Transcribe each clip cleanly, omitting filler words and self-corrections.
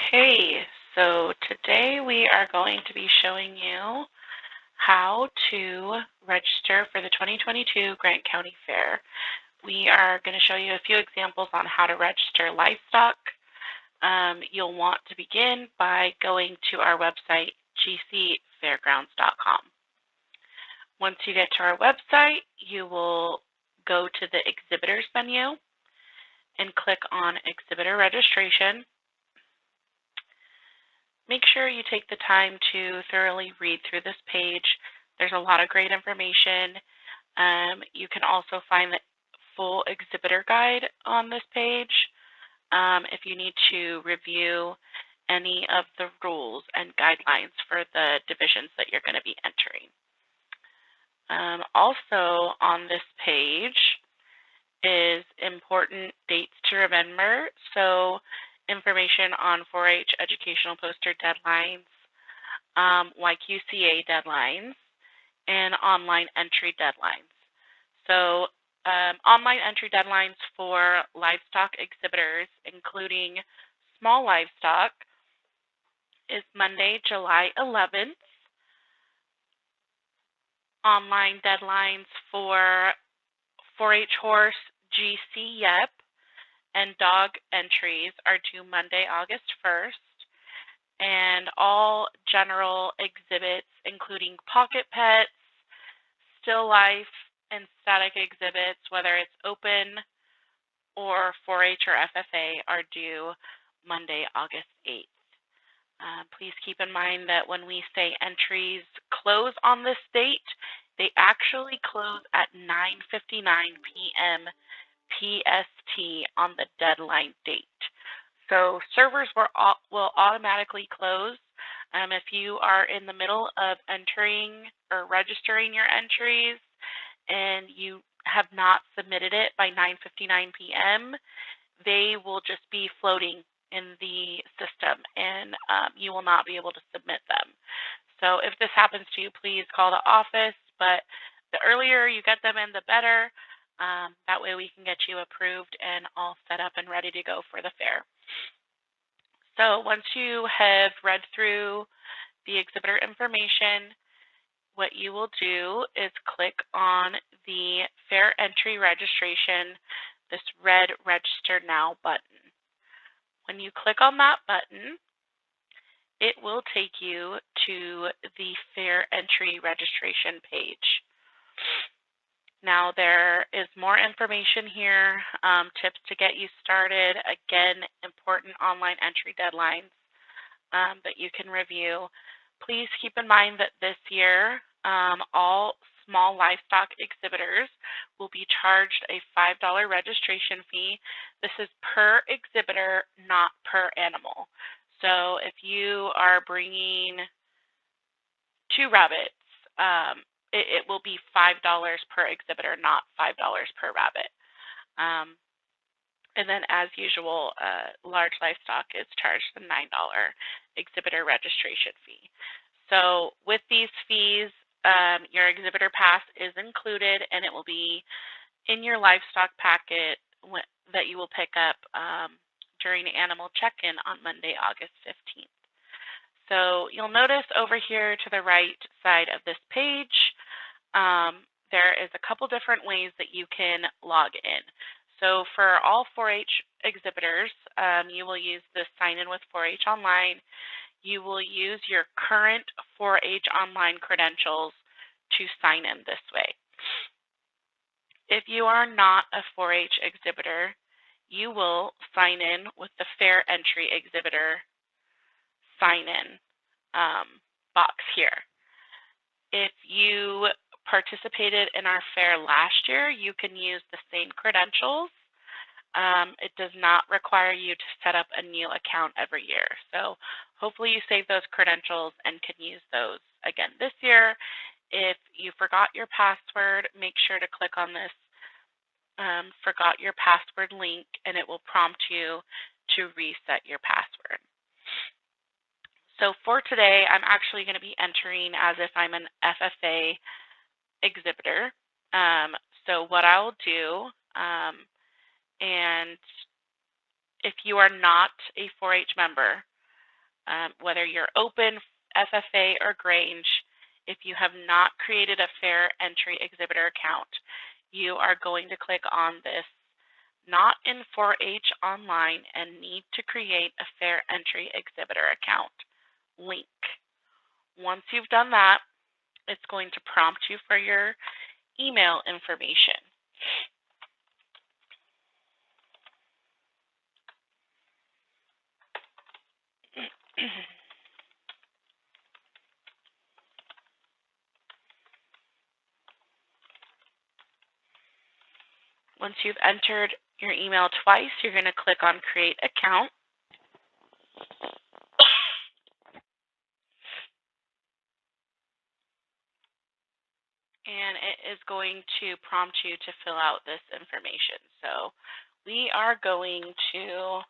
Okay, so today we are going to be showing you how to register for the 2022 Grant County Fair. We are going to show you a few examples on how to register livestock. You'll want to begin by going to our website, gcfairgrounds.com. Once you get to our website, you will go to the Exhibitors menu and click on Exhibitor Registration. Make sure you take the time to thoroughly read through this page. There's a lot of great information. You can also find the full exhibitor guide on this page if you need to review any of the rules and guidelines for the divisions that you're going to be entering. Also on this page is important dates to remember. So information on 4-H educational poster deadlines, Yqca deadlines, and online entry deadlines. So online entry deadlines for livestock exhibitors, including small livestock, is Monday, July 11th. Online deadlines for 4-H horse, GC, YEP, and dog entries are due Monday, August 1st. And all general exhibits, including pocket pets, still life, and static exhibits, whether it's open or 4-H or FFA, are due Monday, August 8th. Please keep in mind that when we say entries close on this date, they actually close at 9:59 p.m. PST on the deadline date. So servers will automatically close if you are in the middle of entering or registering your entries and you have not submitted it by 9:59 p.m. They will just be floating in the system and you will not be able to submit them. So if this happens to you, please call the office, but the earlier you get them in, the better. That way we can get you approved and all set up and ready to go for the fair. So once you have read through the exhibitor information, what you will do is click on the fair entry registration, this red Register Now button. When you click on that button, it will take you to the fair entry registration page. Now there is more information here, tips to get you started. Again, important online entry deadlines that you can review. Please keep in mind that this year, all small livestock exhibitors will be charged a $5 registration fee. This is per exhibitor, not per animal. So if you are bringing 2 rabbits, it will be $5 per exhibitor, not $5 per rabbit. And then as usual, large livestock is charged the $9 exhibitor registration fee. So with these fees, your exhibitor pass is included and it will be in your livestock packet that you will pick up during animal check-in on Monday, August 15th. So you'll notice over here to the right side of this page, there is a couple different ways that you can log in. So for all 4-H exhibitors, you will use the Sign In with 4-H Online. You will use your current 4-H Online credentials to sign in this way. If you are not a 4-H exhibitor, you will sign in with the Fair Entry Exhibitor sign-in box here. If you participated in our fair last year, you can use the same credentials. It does not require you to set up a new account every year. So hopefully you save those credentials and can use those again this year. If you forgot your password, make sure to click on this forgot your password link and it will prompt you to reset your password. So for today, I'm actually going to be entering as if I'm an FFA exhibitor. So what I'll do, and if you are not a 4-H member, whether you're open, FFA, or Grange, if you have not created a fair entry exhibitor account, you are going to click on this Not in 4-H Online and Need to Create a Fair Entry Exhibitor Account link. Once you've done that, it's going to prompt you for your email information. Once you've entered your email twice, you're going to click on Create Account. And it is going to prompt you to fill out this information. So we are going to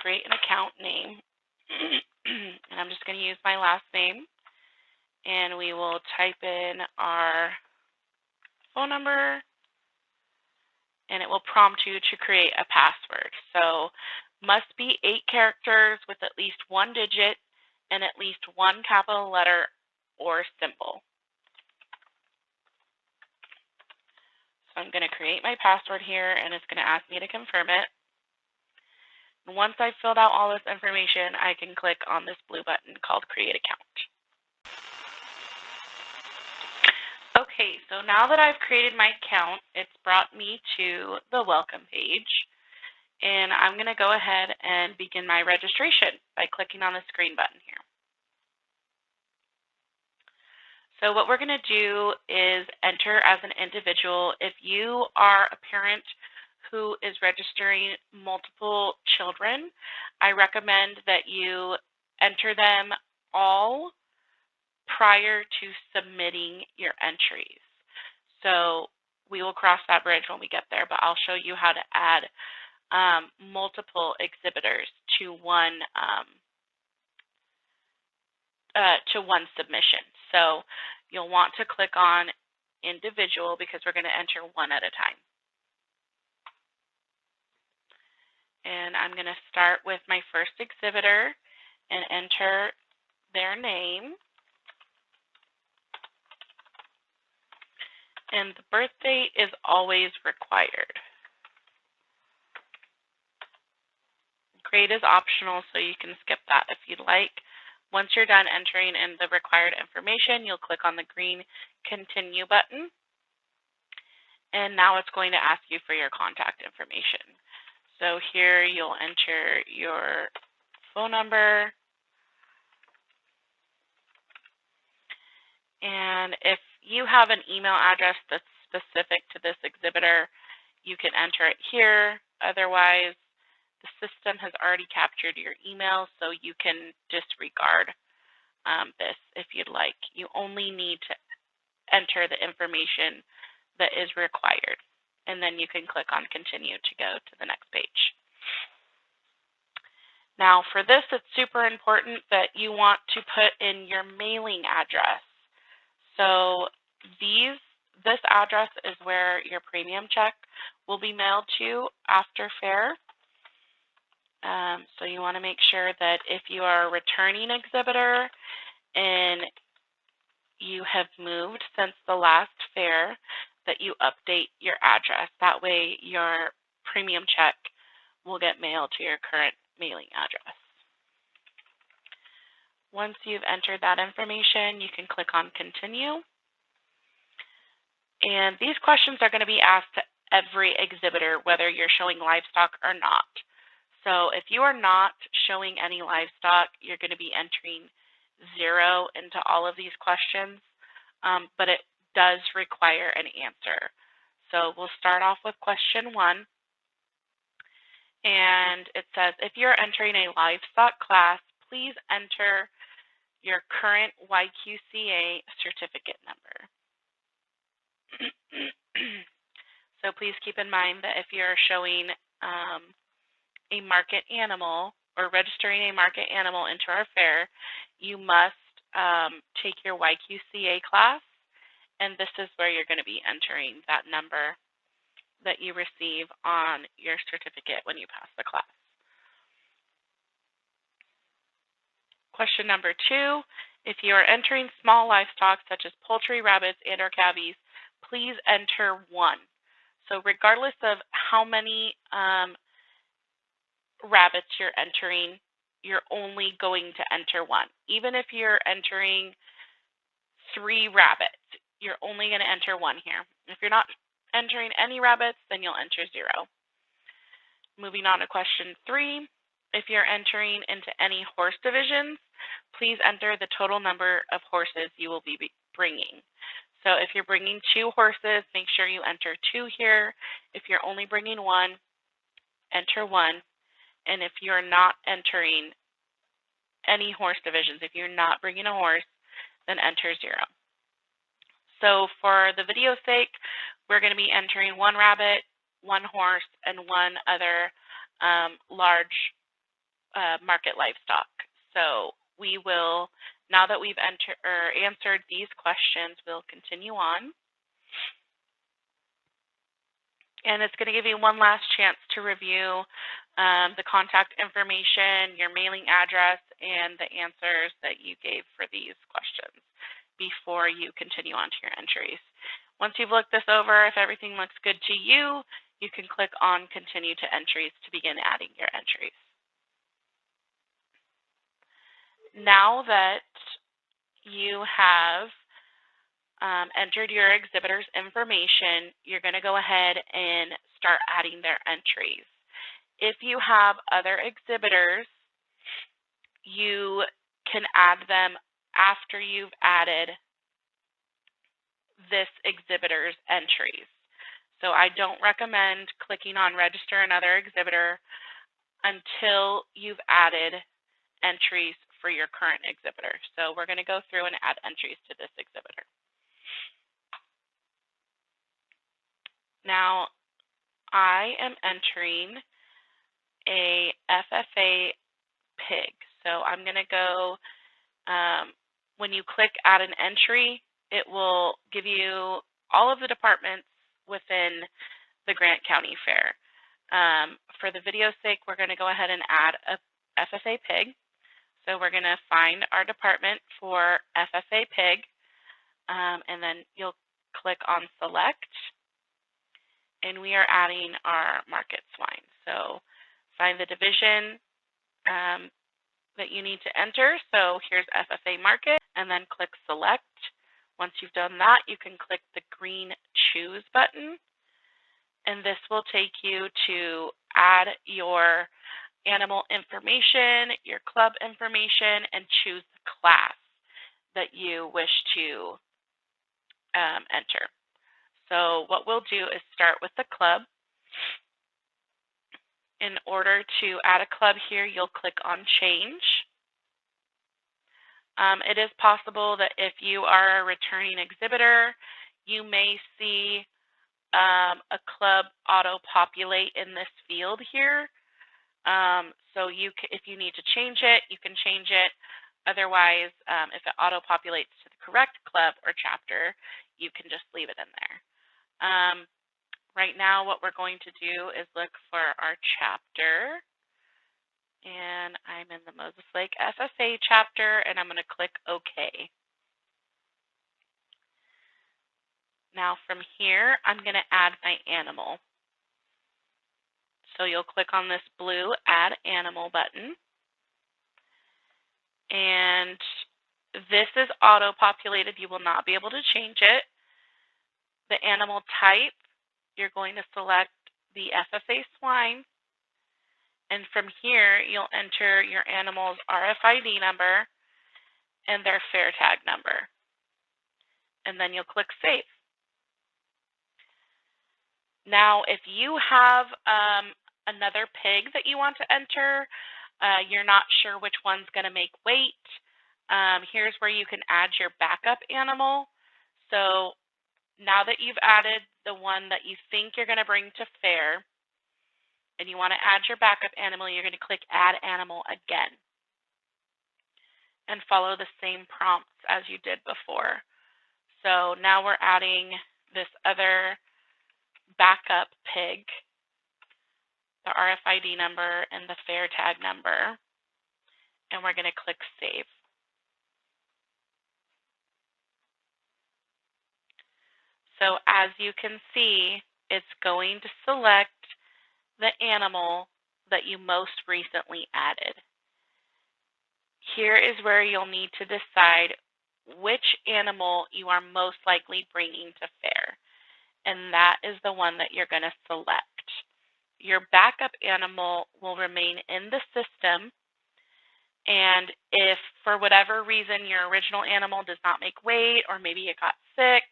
create an account name. And I'm just going to use my last name. And we will type in our phone number. And it will prompt you to create a password. So must be 8 characters with at least 1 digit and at least 1 capital letter or symbol. So I'm going to create my password here, and it's going to ask me to confirm it. And once I've filled out all this information, I can click on this blue button called Create Account. Okay, so now that I've created my account, it's brought me to the welcome page. And I'm going to go ahead and begin my registration by clicking on this green button here. So what we're going to do is enter as an individual. If you are a parent who is registering multiple children, I recommend that you enter them all prior to submitting your entries. So we will cross that bridge when we get there, but I'll show you how to add multiple exhibitors to one submission. So you'll want to click on individual because we're going to enter one at a time. And I'm going to start with my first exhibitor and enter their name. And the birth date is always required. Grade is optional, so you can skip that if you'd like. Once you're done entering in the required information, you'll click on the green Continue button. And now it's going to ask you for your contact information. So here you'll enter your phone number. And if you have an email address that's specific to this exhibitor, you can enter it here. Otherwise, the system has already captured your email, so you can disregard this if you'd like. You only need to enter the information that is required, and then you can click on Continue to go to the next page. Now, for this, it's super important that you want to put in your mailing address. So this address is where your premium check will be mailed to after fair. So you want to make sure that if you are a returning exhibitor and you have moved since the last fair, that you update your address. That way your premium check will get mailed to your current mailing address. Once you've entered that information, you can click on Continue. And these questions are going to be asked to every exhibitor, whether you're showing livestock or not. So if you are not showing any livestock, you're going to be entering 0 into all of these questions, but it does require an answer. So we'll start off with question 1. And it says, if you're entering a livestock class, please enter your current Yqca certificate number. So please keep in mind that if you're showing a market animal or registering a market animal into our fair, you must take your Yqca class, and this is where you're going to be entering that number that you receive on your certificate when you pass the class. Question number 2, if you are entering small livestock such as poultry, rabbits, and or calves, please enter 1. So regardless of how many rabbits you're entering, you're only going to enter 1. Even if you're entering 3 rabbits, you're only going to enter 1 here. If you're not entering any rabbits, then you'll enter 0. Moving on to question 3, if you're entering into any horse divisions, please enter the total number of horses you will be bringing. So if you're bringing 2 horses, make sure you enter 2 here. If you're only bringing 1, enter 1. And if you're not entering any horse divisions, if you're not bringing a horse, then enter 0. So for the video's sake, we're going to be entering 1 rabbit, 1 horse, and 1 other large market livestock. So we will, now that we've answered these questions, we'll continue on. And it's going to give you one last chance to review the contact information, your mailing address, and the answers that you gave for these questions before you continue on to your entries. Once you've looked this over, if everything looks good to you, you can click on Continue to Entries to begin adding your entries. Now that you have entered your exhibitor's information, you're going to go ahead and start adding their entries. If you have other exhibitors, you can add them after you've added this exhibitor's entries. So I don't recommend clicking on Register Another Exhibitor until you've added entries for your current exhibitor. So we're going to go through and add entries to this exhibitor. Now, I am entering a Ffa Pig. So I'm going to go, when you click Add an Entry, it will give you all of the departments within the Grant County Fair. For the video's sake, we're going to go ahead and add a Ffa Pig. So we're going to find our department for Ffa Pig, and then you'll click on Select, and we are adding our market swine. So find the division that you need to enter. So here's Ffa Market, and then click Select. Once you've done that, you can click the green Choose button, and this will take you to add your animal information, your club information, and choose the class that you wish to enter. So what we'll do is start with the club. In order to add a club here, you'll click on Change. It is possible that if you are a returning exhibitor, you may see a club auto-populate in this field here. So if you need to change it, you can change it. Otherwise, if it auto-populates to the correct club or chapter, you can just leave it in there. Right now, what we're going to do is look for our chapter. And I'm in the Moses Lake FFA chapter, and I'm going to click OK. Now from here, I'm going to add my animal. So you'll click on this blue Add Animal button. And this is auto-populated. You will not be able to change it. The animal type, you're going to select the Ffa swine. And from here, you'll enter your animal's RFID number and their fair tag number. And then you'll click Save. Now, if you have another pig that you want to enter, you're not sure which one's going to make weight, here's where you can add your backup animal. So now that you've added the one that you think you're going to bring to fair, and you want to add your backup animal, you're going to click Add Animal again and follow the same prompts as you did before. So now we're adding this other backup pig, the RFID number and the fair tag number. and we're going to click Save. So as you can see, it's going to select the animal that you most recently added. Here is where you'll need to decide which animal you are most likely bringing to fair, and that is the one that you're going to select. Your backup animal will remain in the system, and if for whatever reason your original animal does not make weight, or maybe it got sick,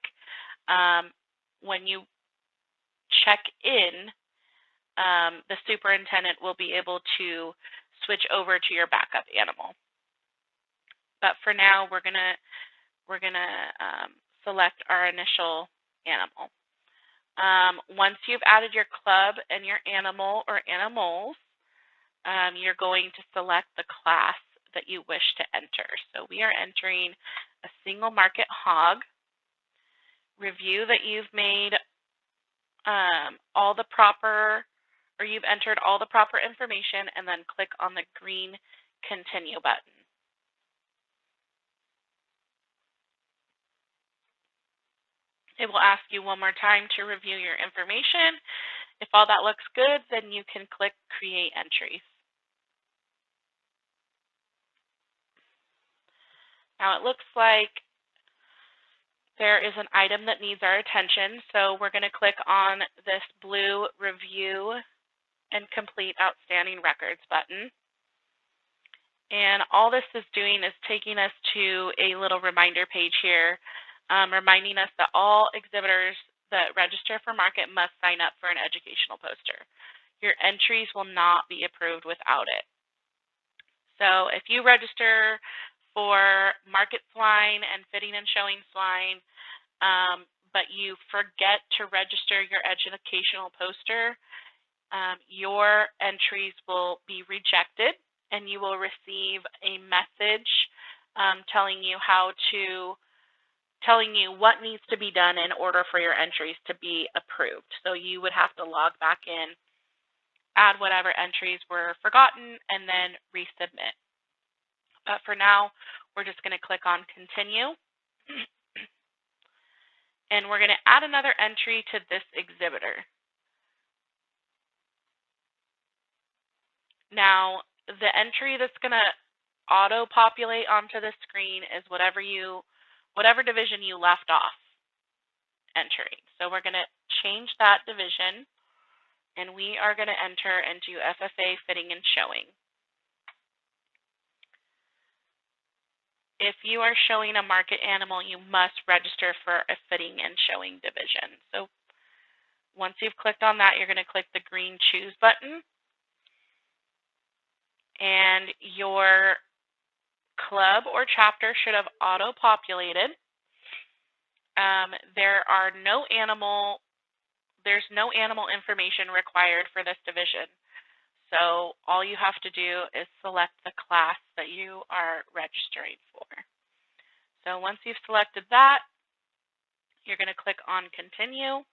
when you check in, the superintendent will be able to switch over to your backup animal. But for now, we're gonna select our initial animal. Once you've added your club and your animal or animals, you're going to select the class that you wish to enter. So we are entering a single market hog. Review that you've made you've entered all the proper information, and then click on the green Continue button. It will ask you one more time to review your information. If all that looks good, then you can click Create Entries. Now it looks like there is an item that needs our attention, so we're going to click on this blue Review and Complete Outstanding Records button. And all this is doing is taking us to a little reminder page here, reminding us that all exhibitors that register for market must sign up for an educational poster. Your entries will not be approved without it. So if you register for market swine and fitting and showing swine, but you forget to register your educational poster, your entries will be rejected, and you will receive a message telling you what needs to be done in order for your entries to be approved. So you would have to log back in, add whatever entries were forgotten, and then resubmit. But for now, we're just going to click on Continue. And we're going to add another entry to this exhibitor. Now, the entry that's going to auto-populate onto the screen is whatever division you left off entering. So we're going to change that division, and we are going to enter into Ffa Fitting and Showing. If you are showing a market animal, you must register for a fitting and showing division. So once you've clicked on that, you're going to click the green Choose button, and your club or chapter should have auto-populated. There's no animal information required for this division. So all you have to do is select the class that you are registering for. So once you've selected that, you're going to click on Continue,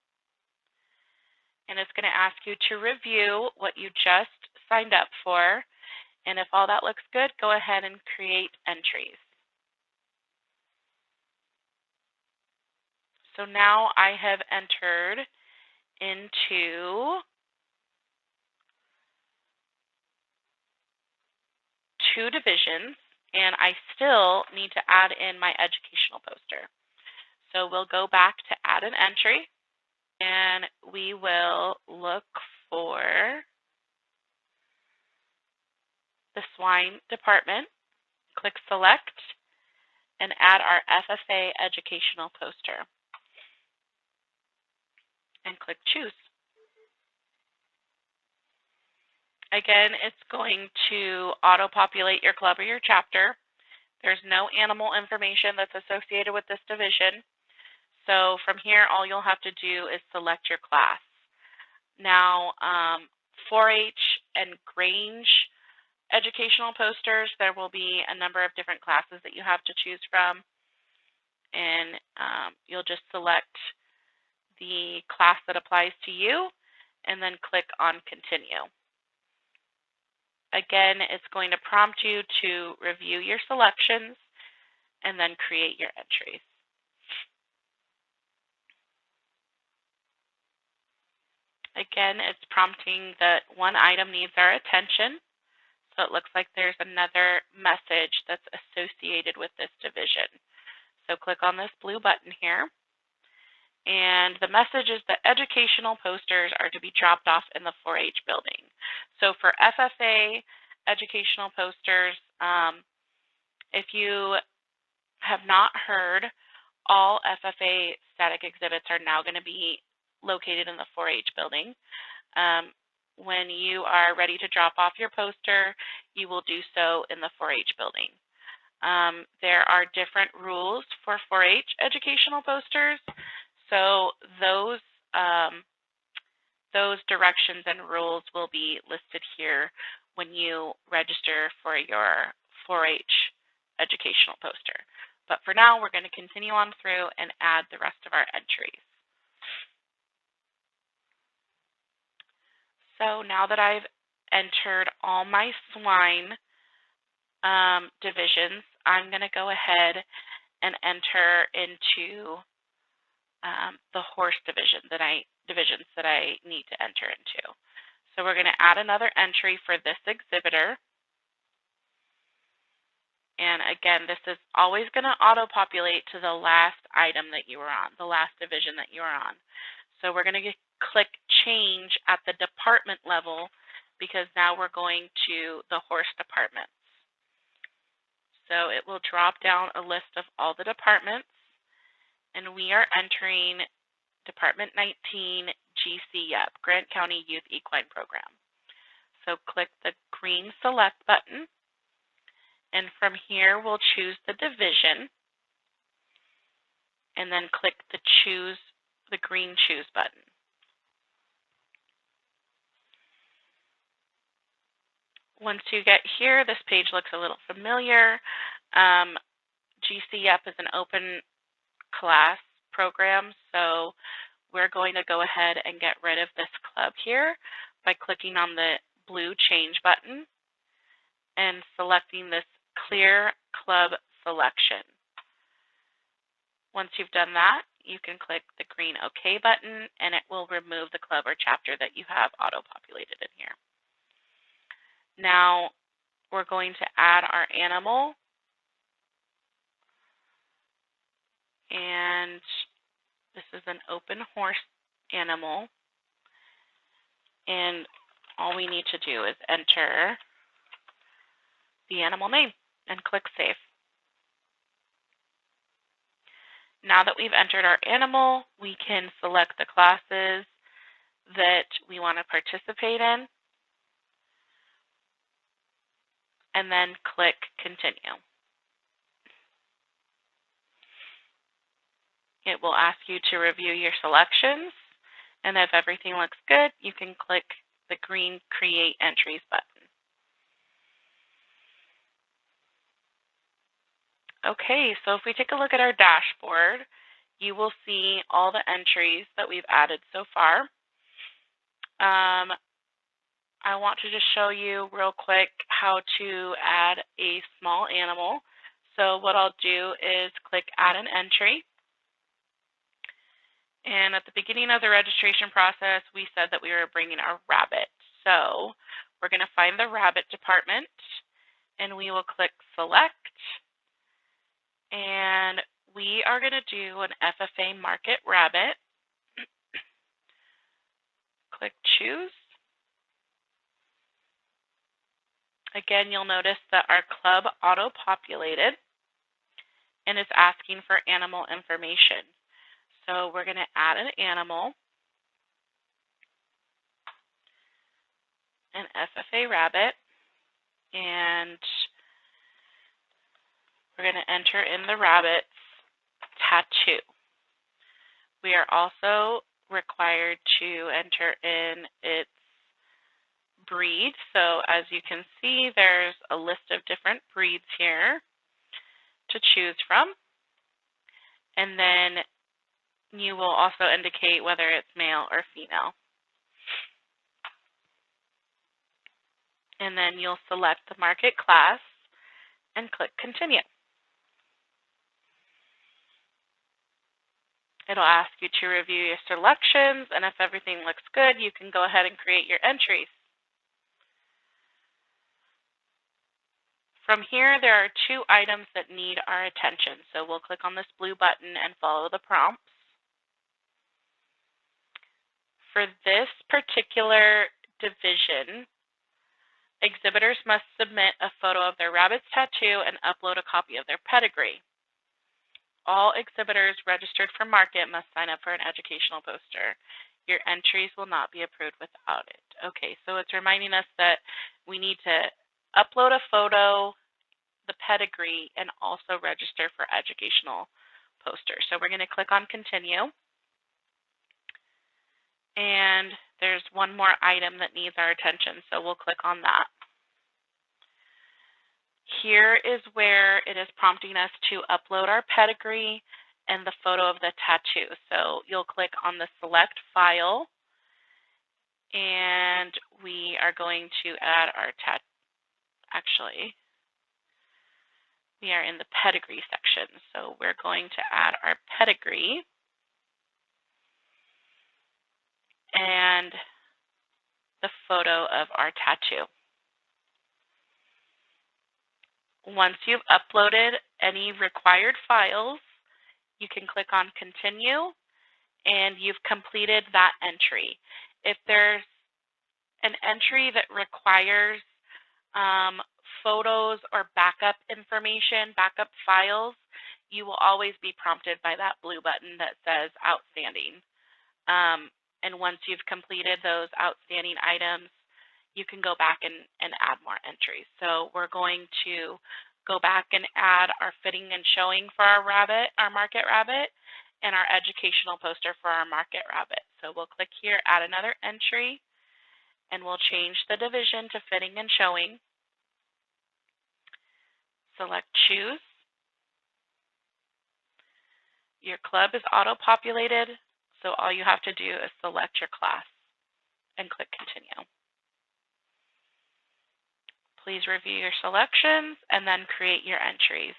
and it's going to ask you to review what you just signed up for. And if all that looks good, go ahead and create entries. So now I have entered into 2 divisions, and I still need to add in my educational poster. So we'll go back to add an entry, and we will look for the swine department, click Select, and add our FFA educational poster, and click Choose. Again, it's going to auto-populate your club or your chapter. There's no animal information that's associated with this division. So from here, all you'll have to do is select your class. Now, 4-H and Grange educational posters, there will be a number of different classes that you have to choose from. And you'll just select the class that applies to you, and then click on Continue. again, it's going to prompt you to review your selections and then create your entries. Again, it's prompting that one item needs our attention. So it looks like there's another message that's associated with this division. So click on this blue button here. And the message is that educational posters are to be dropped off in the 4-H building. So for FFA educational posters, if you have not heard, all FFA static exhibits are now going to be located in the 4-H building. When you are ready to drop off your poster, you will do so in the 4-H building. There are different rules for 4-H educational posters, so those directions and rules will be listed here when you register for your 4-H educational poster. But for now, we're going to continue on through and add the rest of our entries. So now that I've entered all my swine divisions, I'm going to go ahead and enter into the horse divisions that I need to enter into. So we're going to add another entry for this exhibitor. And again, this is always going to auto-populate to the last item that you were on, the last division that you are on. So we're going to click change at the department level because now we're going to the horse departments. So it will drop down a list of all the departments, and we are entering Department 19 Yqca, Grant County Youth Equine Program. So click the green select button, and from here we'll choose the division, and then click the green choose button. Once you get here, this page looks a little familiar. Yqca is an open class program, so we're going to go ahead and get rid of this club here by clicking on the blue change button and selecting this clear club selection. Once you've done that, you can click the green OK button and it will remove the club or chapter that you have auto-populated in here. Now we're going to add our animal, and this is an open horse animal, and all we need to do is enter the animal name and click save. Now that we've entered our animal, we can select the classes that we want to participate in and then click continue. It will ask you to review your selections, and if everything looks good, you can click the green Create Entries button. Okay, so if we take a look at our dashboard, you will see all the entries that we've added so far. I want to just show you real quick how to add a small animal. So what I'll do is click Add an Entry. And at the beginning of the registration process, we said that we were bringing our rabbit. So we're going to find the rabbit department, and we will click Select. And we are going to do an FFA Market Rabbit. Click Choose. Again, you'll notice that our club auto-populated and is asking for animal information. So we're going to add an animal, an FFA rabbit, and we're going to enter in the rabbit's tattoo. We are also required to enter in its breed. So as you can see, there's a list of different breeds here to choose from. And then you will also indicate whether it's male or female. and then you'll select the market class and click Continue. It'll ask you to review your selections, and if everything looks good, you can go ahead and create your entries. From here, there are 2 items that need our attention, so we'll click on this blue button and follow the prompts. For this particular division, exhibitors must submit a photo of their rabbit's tattoo and upload a copy of their pedigree. All exhibitors registered for market must sign up for an educational poster. Your entries will not be approved without it. Okay, so it's reminding us that we need to upload a photo, the pedigree, and also register for educational posters. So we're going to click on Continue. And there's one more item that needs our attention, so we'll click on that. Here is where it is prompting us to upload our pedigree and the photo of the tattoo. So you'll click on the Select File, and we are going to add our tattoo. Actually, we are in the pedigree section, so we're going to add our pedigree and the photo of our tattoo. Once you've uploaded any required files, you can click on Continue, and you've completed that entry. If there's an entry that requires photos or backup information, backup files, you will always be prompted by that blue button that says Outstanding. And once you've completed those outstanding items, you can go back and add more entries. So we're going to go back and add our fitting and showing for our rabbit, our market rabbit, and our educational poster for our market rabbit. So we'll click here, add another entry, and we'll change the division to fitting and showing. Select Choose. Your club is auto-populated, so all you have to do is select your class and click Continue. Please review your selections and then create your entries.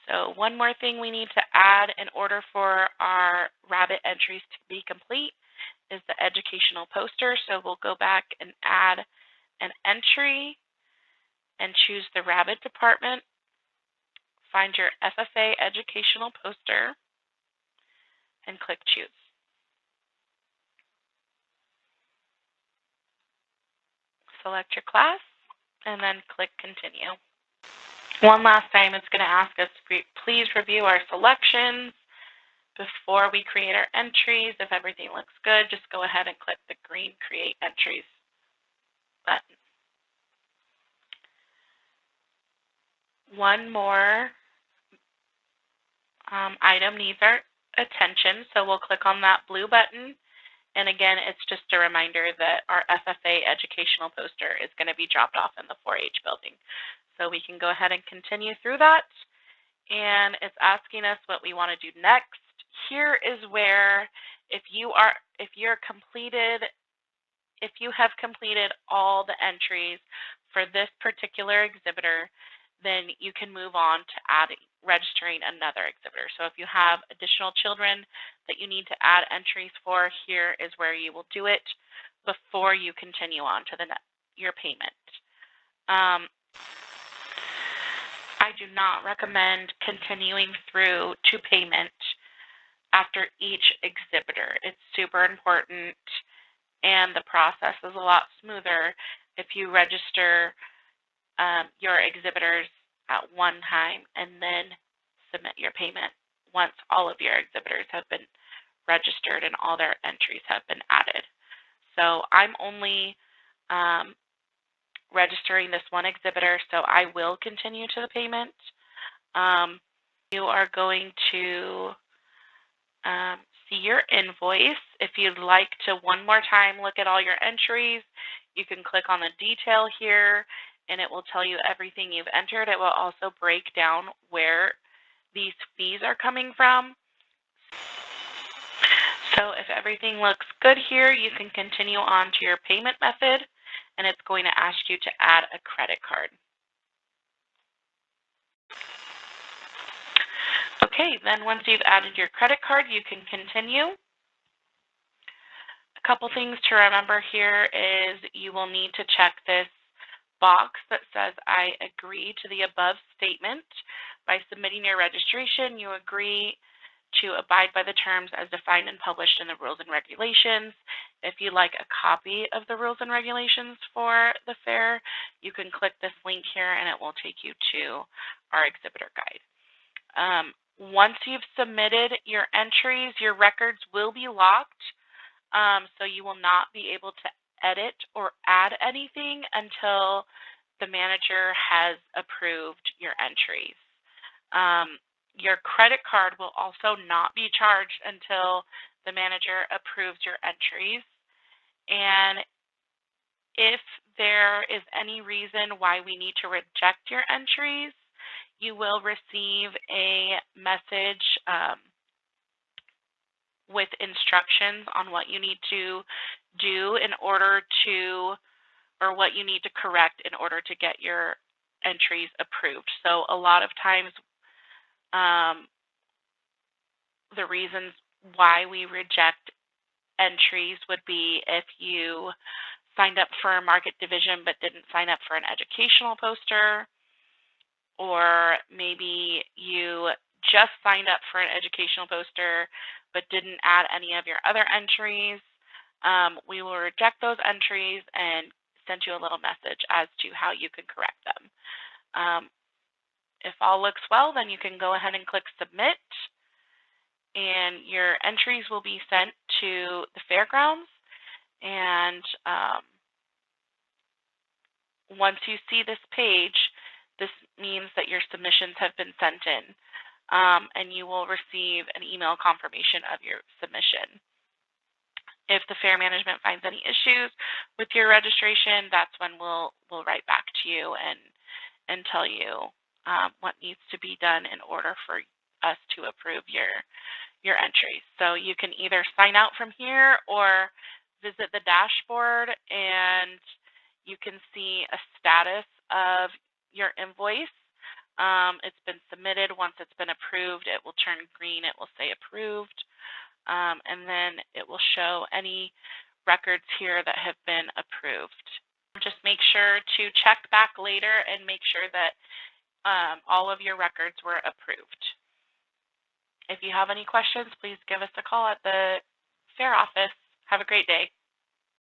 So one more thing we need to add in order for our rabbit entries to be complete is the educational poster. So we'll go back and add an entry and choose the rabbit department. Find your FFA educational poster and click Choose. Select your class and then click Continue. One last time, it's going to ask us to please review our selections before we create our entries. If everything looks good, just go ahead and click the green Create Entries button. One more item needs our attention, so we'll click on that blue button. And again, it's just a reminder that our FFA educational poster is going to be dropped off in the 4-H building. So we can go ahead and continue through that. And it's asking us what we want to do next. Here is where if you have completed all the entries for this particular exhibitor, then you can move on to registering another exhibitor. So if you have additional children that you need to add entries for, here is where you will do it before you continue on to your payment. I do not recommend continuing through to payment after each exhibitor. It's super important, and the process is a lot smoother if you register your exhibitors at one time and then submit your payment once all of your exhibitors have been registered and all their entries have been added. So I'm only registering this one exhibitor, so I will continue to the payment. You are going to see your invoice. If you'd like to one more time look at all your entries, you can click on the detail here, and it will tell you everything you've entered. It will also break down where these fees are coming from. So if everything looks good here, you can continue on to your payment method, and it's going to ask you to add a credit card. Okay, then once you've added your credit card, you can continue. A couple things to remember here is you will need to check this box that says I agree to the above statement. By submitting your registration, you agree to abide by the terms as defined and published in the rules and regulations. If you'd like a copy of the rules and regulations for the fair, you can click this link here and it will take you to our exhibitor guide. Once you've submitted your entries, your records will be locked, so you will not be able to edit or add anything until the manager has approved your entries. Your credit card will also not be charged until the manager approves your entries. And if there is any reason why we need to reject your entries, you will receive a message with instructions on what you need to do in order to, or what you need to correct in order to get your entries approved. So a lot of times the reasons why we reject entries would be if you signed up for a market division but didn't sign up for an educational poster, or maybe you just signed up for an educational poster but didn't add any of your other entries. We will reject those entries and send you a little message as to how you can correct them. If all looks well, then you can go ahead and click submit, and your entries will be sent to the fairgrounds. And once you see this page, this means that your submissions have been sent in, and you will receive an email confirmation of your submission. If the fair management finds any issues with your registration, that's when we'll write back to you and tell you what needs to be done in order for us to approve your entries. So you can either sign out from here or visit the dashboard, and you can see a status of your invoice. It's been submitted. Once it's been approved, it will turn green. It will say approved. And then it will show any records here that have been approved. Just make sure to check back later and make sure that all of your records were approved. If you have any questions, please give us a call at the fair office. Have a great day.